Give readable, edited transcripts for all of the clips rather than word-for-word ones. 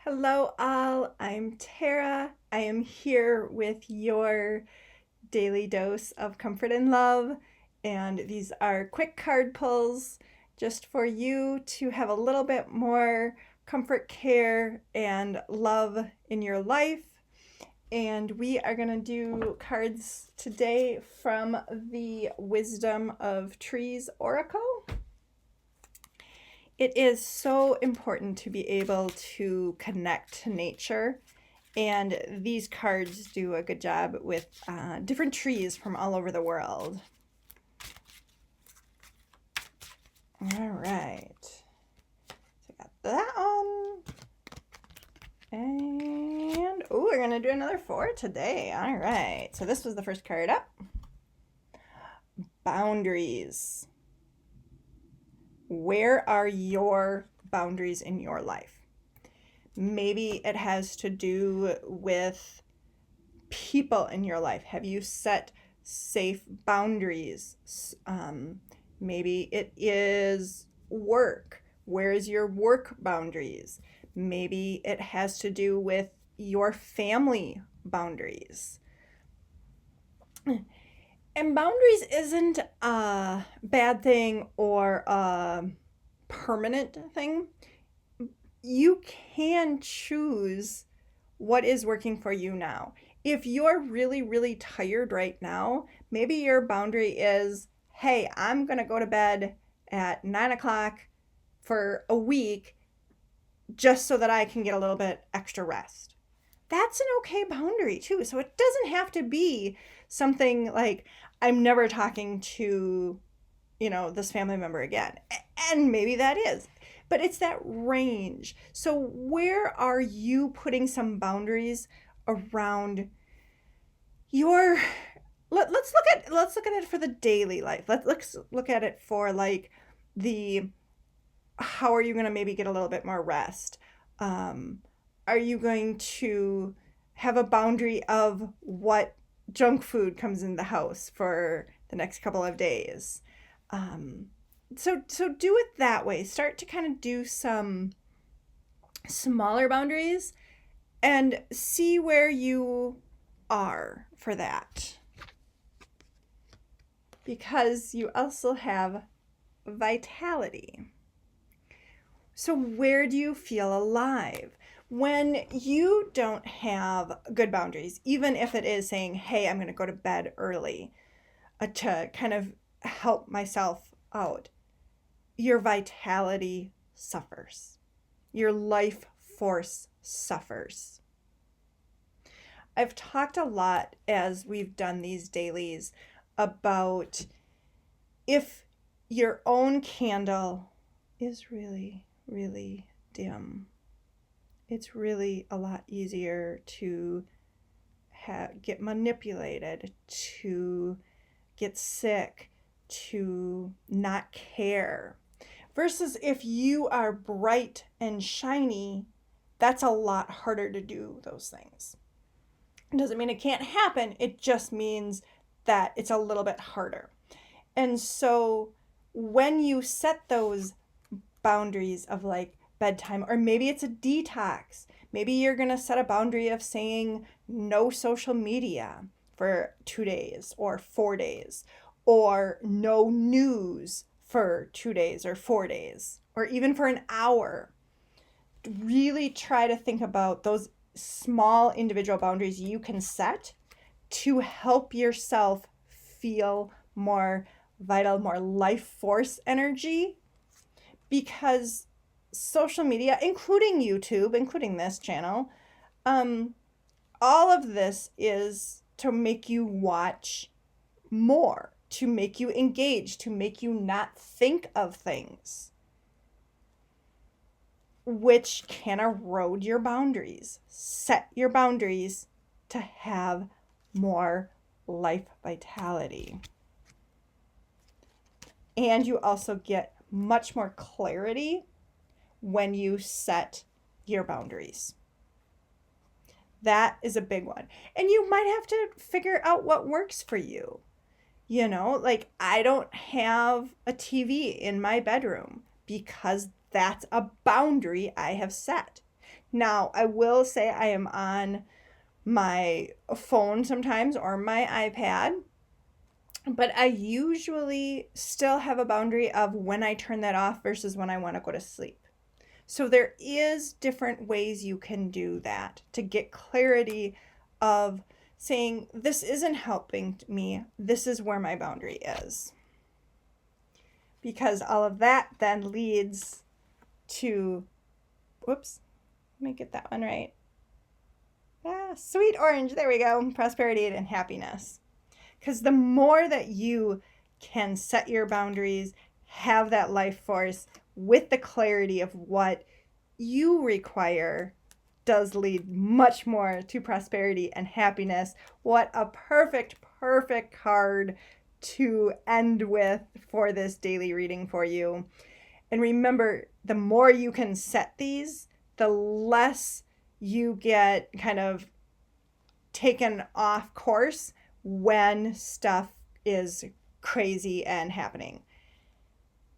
Hello, all. I'm Tara. I am here with your daily dose of comfort and love. And these are quick card pulls just for you to have a little bit more comfort, care, and love in your life. And we are going to do cards today from the Wisdom of Trees Oracle. It is so important to be able to connect to nature, and these cards do a good job with different trees from all over the world. All right, so I got that one, and we're gonna do another 4 today. All right, so this was the first card up. Boundaries. Where are your boundaries in your life? Maybe it has to do with people in your life. Have you set safe boundaries? Maybe it is work. Where is your work boundaries? Maybe it has to do with your family boundaries. And boundaries isn't a bad thing or a permanent thing. You can choose what is working for you now. If you're really, really tired right now, maybe your boundary is, hey, I'm going to go to bed at 9 o'clock for a week just so that I can get a little bit extra rest. That's an okay boundary too. So it doesn't have to be something like, I'm never talking to, this family member again. And maybe that is. But it's that range. So where are you putting some boundaries around your let's look at it for the daily life. Let's look at it for like the how are you going to maybe get a little bit more rest? Are you going to have a boundary of what junk food comes in the house for the next couple of days? So do it that way. Start to kind of do some smaller boundaries and see where you are for that. Because you also have vitality. So where do you feel alive? When you don't have good boundaries, even if it is saying, hey, I'm going to go to bed early to kind of help myself out, your vitality suffers. Your life force suffers. I've talked a lot as we've done these dailies about if your own candle is really, really dim, it's really a lot easier to get manipulated, to get sick, to not care. Versus if you are bright and shiny, that's a lot harder to do those things. It doesn't mean it can't happen, it just means that it's a little bit harder. And so when you set those boundaries of like bedtime, or maybe it's a detox, maybe you're going to set a boundary of saying no social media for 2 days or 4 days, or no news for 2 days or 4 days, or even for an hour. Really try to think about those small individual boundaries you can set to help yourself feel more vital, more life force energy. Because social media, including YouTube, including this channel, all of this is to make you watch more, to make you engage, to make you not think of things, which can erode your boundaries. Set your boundaries to have more life vitality. And you also get much more clarity when you set your boundaries. That is a big one. And you might have to figure out what works for you. Like I don't have a TV in my bedroom because that's a boundary I have set. Now, I will say I am on my phone sometimes or my iPad, but I usually still have a boundary of when I turn that off versus when I want to go to sleep. So there is different ways you can do that to get clarity of saying, this isn't helping me. This is where my boundary is. Because all of that then leads to, whoops, let me get that one right. Sweet orange, there we go, prosperity and happiness. Because the more that you can set your boundaries, have that life force with the clarity of what you require, does lead much more to prosperity and happiness. What a perfect card to end with for this daily reading for you. And remember, the more you can set these, the less you get kind of taken off course when stuff is crazy and happening.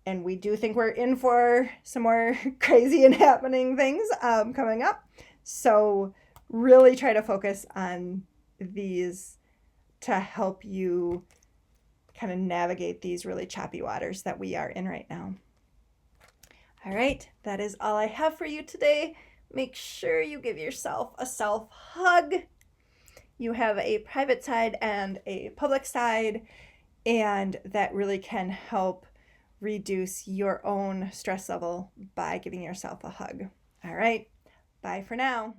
And we do think we're in for some more crazy and happening things coming up. So really try to focus on these to help you kind of navigate these really choppy waters that we are in right now. All right, that is all I have for you today. Make sure you give yourself a self hug. You have a private side and a public side, and that really can help reduce your own stress level by giving yourself a hug. All right, bye for now.